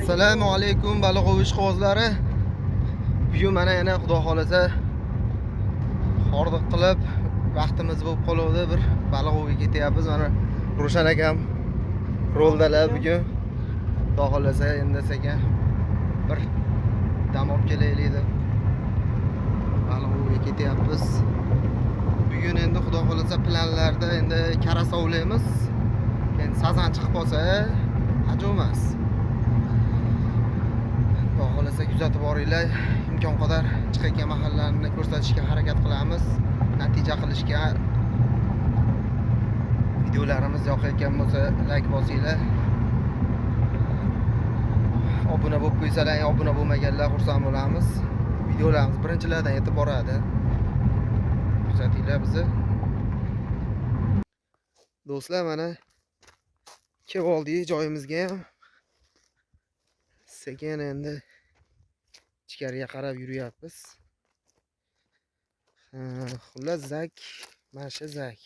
Assalomu alaykum baliq ovish qog'ozlari. Bugun mana yana xudo xolasa hordiq qilib vaqtimiz bo'lib qoldi, bir baliq oviga ketyapmiz. Mana Rushan akam roldalar bugun. Xudo xolasa endi sekin bir dam olib kelaylik deb baliq oviga ketyapmiz. Bugun endi xudo xolasa planlarda endi karas ovlaymiz. Endi sazan chiqib qolsa, ajomas. Xudo xolasa kuzatib boringlar. İmkon qadar chiqayotgan mahallalarni ko'rsatishga harakat qilamiz. Natija qilishga. Videolarimiz yoqayotgan bo'lsa like bosinglar. Obuna bo'lib qo'ysalar, obuna bo'lmaganlar xursand bo'lamiz. Videolarimiz birinchilardan yetib boradi. Kuzatinglar bizni. Do'stlar, mana kelib oldik joyimizga ham. Sekin endi ichkariga qarab yuryapmiz. Xullas zak, mana shu zak.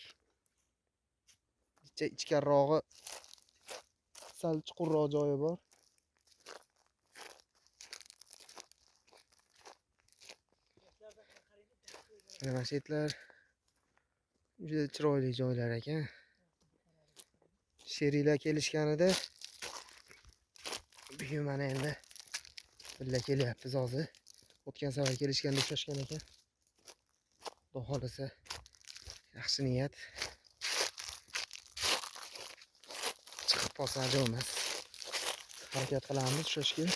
Ichkarog'i sal chuqurroq joyi bor. Mana shu yerlar juda chiroyli joylar ekan. Sheriklar kelishganida bugun mana endi birga kelyapmiz hozir. O'tgan safar kelishganda shoshgan ekan. Xudo xolasa yaxshi niyat. Chiqib qolsa ajomas. Harakat qilamiz shoshga.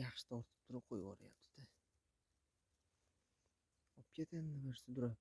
Yaxshi tortib turib qo'yib yuboryapti-da. Olib ket endi bir sudrab.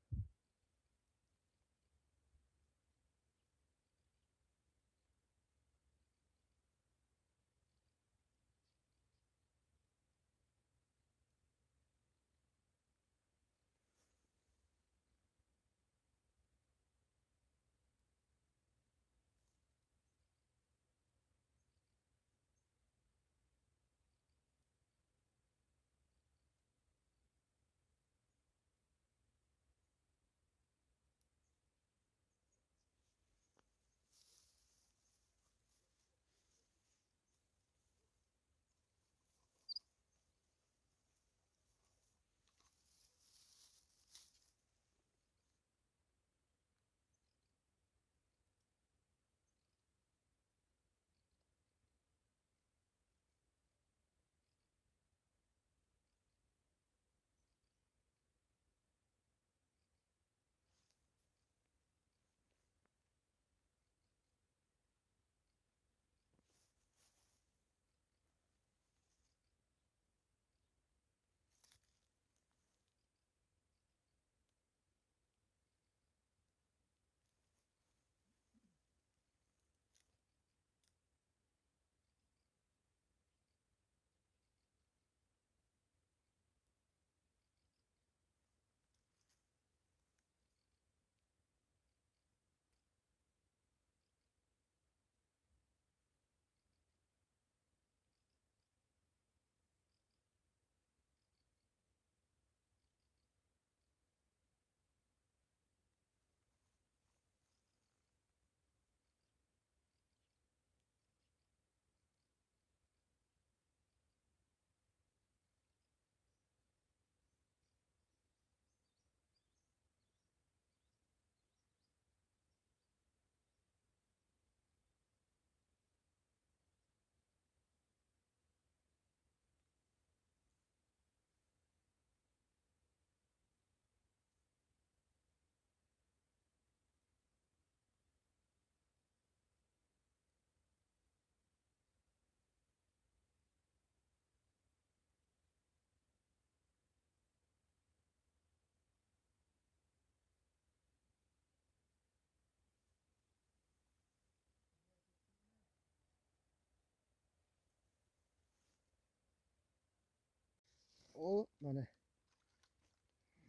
O mana.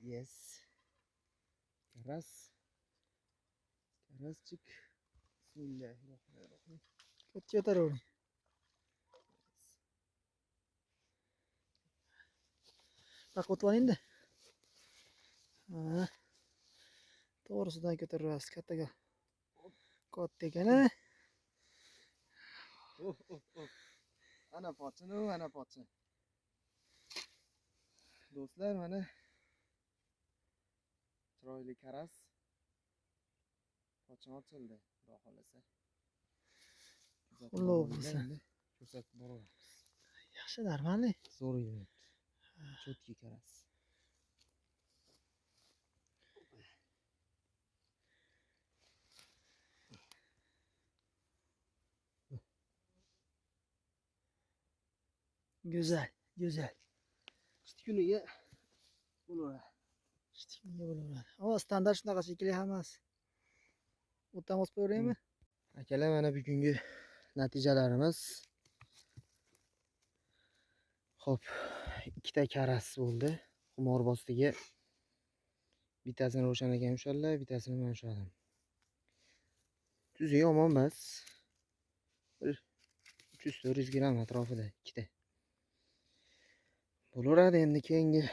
Yes. Karasчик. Bismillahirrohmanirrohim. Ko'taravering. Baqib endi. Ha. To'g'risidan ko'tarasiz kattaga. Katta ekan-a. Ana pochini, ana pochi. Do'stlar, mana chiroyli karas. Pochim ochildi, xudo xolasa. Qutlug' bo'lsin. Ko'rsatib boraveramiz. Yaxshi, normalniy. Zo'r yuribdi. Chotki karas. Go'zal, go'zal. Kuniga bo'laveradi. Shunga bo'laveradi. O, standart shunaqa shekilli hammasi. O'tdan bosib qo'yaveraymi? Akalar, mana bugungi natijalarimiz. Xo'p, ikkita karas bo'ldi. Xumorbostiga bittasini Ro'shan akam ushaldi, bittasini men ushladim. Tuzi yomon emas. Bir 300-400 gramm atrofida ikkita. Bo'laveradi endi keyingi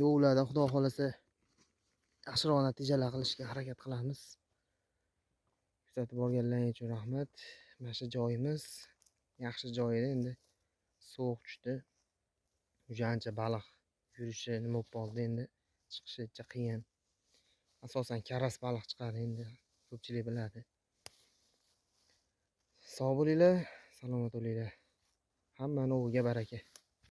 o'vlarda xudo xolasa yaxshiroq natijalar qilishga harakat qilamiz. Kuzatib borganlaringiz uchun rahmat. Mana shu joyimiz yaxshi joy edi, endi sovuq tushdi. Ancha baliq yurishi nima bo'lib qoldi, endi chiqishi ancha qiyin. Asosan karas baliq chiqadi, endi ko'pchilik biladi. Sog' bo'linglar, salomat bo'linglar. Hammani o'g'liga baraka.